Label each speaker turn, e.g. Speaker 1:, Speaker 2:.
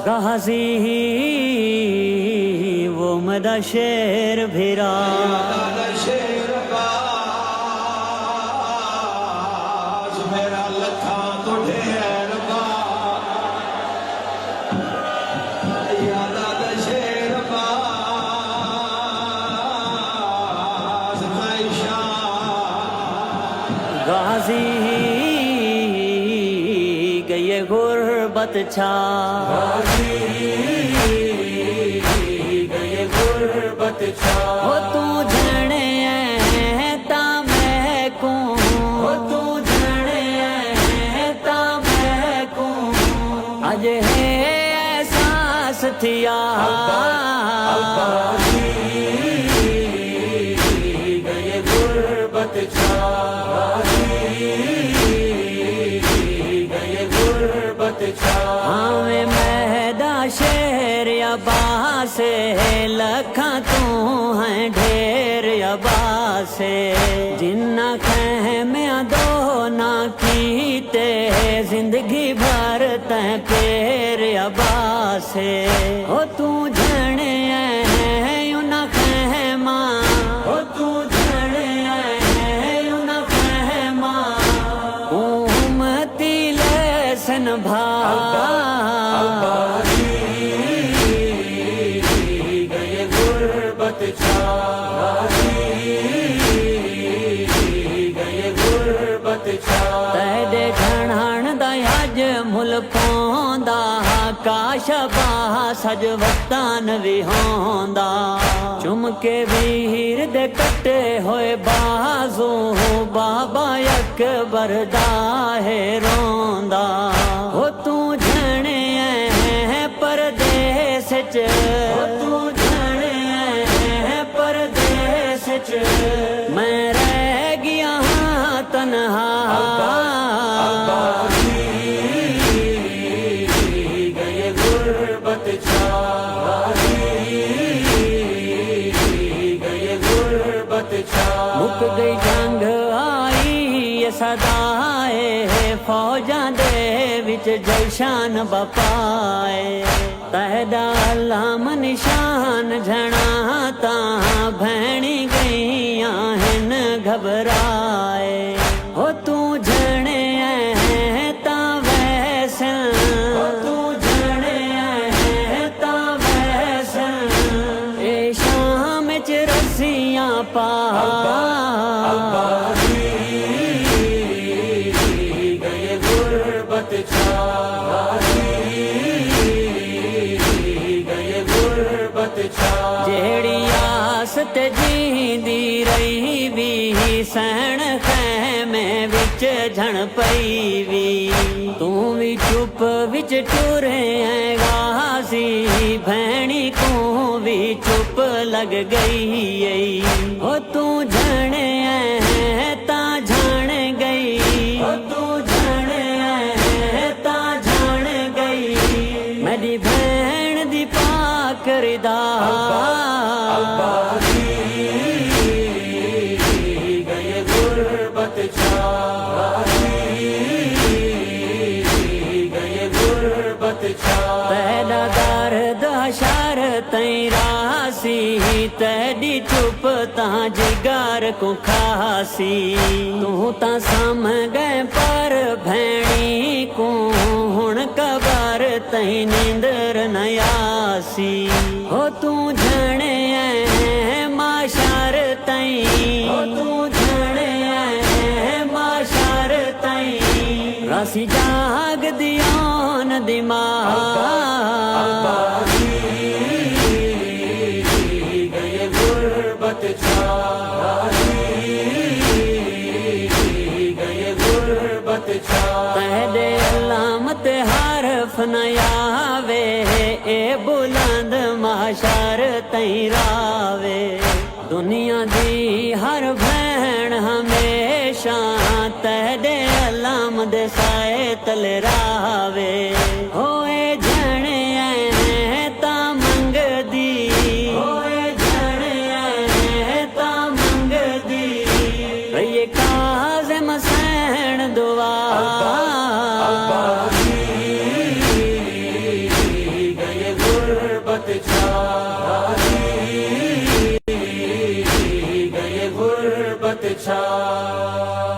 Speaker 1: غازی وہ مدا شیر بھیرا
Speaker 2: شیر باز میرا لکھا تو ڈھیر باز یاد شیر باز عائشہ
Speaker 1: غازی گئے غربت چھا
Speaker 2: غازی گئے غربت چھا
Speaker 1: وہ تو جھنے تا میں کوں
Speaker 2: وہ تو جھڑے
Speaker 1: تا میں کوں اج ہے احساس تھیا
Speaker 2: غازی گئے غربت چھا گئے غربت چھا
Speaker 1: ہمیں مہدا شیر یا باسے لکھاں تو ہیں ڈھیر یا باسے جنہ خیمیاں دو نہ کیتے زندگی بھر تیں پیر یا باسے ہو تو جھنے یوں نہ خیماں
Speaker 2: وہ تو جھڑے
Speaker 1: یوں نہ خیماں امتی لیسن بھا
Speaker 2: غازی گئے غربت چھا گئے غربت چھا
Speaker 1: تیرے گھڑان دا یج مل پوندا کاش باہ سج وقتان بھی ہوندا چم کے ویر دے کٹے ہوئے بازو بابا اکبر دا ہے روندا ہو تو جھنے پردیس چ تو جھنے پردیس چ میں رہ گیا ہاں تنہا
Speaker 2: غازی گئے غربت چھا گئے غربت چھا
Speaker 1: مک گئی جنگ آئی یہ صدائے فوجاں دے وچ جشان بپائے تہدا علام نشان جھنا تاں بھینی گئیاں ہن گھبرائے ہو تو جھنے تاں ویسن
Speaker 2: تو
Speaker 1: جھنے تاں ویسن اے شام چ رسیاں پا
Speaker 2: غازی گئے غربت چھا گئے غربت چھا
Speaker 1: جیڑی آس تے جیندی رہی وی سہن خیمے وچ جھن پئی وی تو وی چپ وچ ٹرے غازی بھینی کو وی چپ لگ گئی ہو تو جھنے تا جھن گئی
Speaker 2: تو
Speaker 1: جھنے تا جھن گئی میری بہن دی پاک ردا
Speaker 2: غازی گئے غربت چھا گئے غربت چھا
Speaker 1: پیدا درد شر تیں راسی تیری چپ تاں جگر کو کھاسی تو تاں سم گئے پر بھینی کو ہن قبر تیں نیندر نیاسی ہو تو جھنے معاشر تیں تو جھنے معاشر تیں راسی جاگ دیون دماغ
Speaker 2: غازی گئے غربت چھا گئے غربت چھا
Speaker 1: تہدے علامت حرف نیاوے اے بلند معاشر تیں راوے دنیا دی ہر بہن ہمیشہ تہدے علام دے سائے تل راوے ہوئے جھنے تا منگ دی ہوئے جھنے تا منگ دی رہیے کاظم حسین دعا
Speaker 2: غربت چھا گئے غربت چھا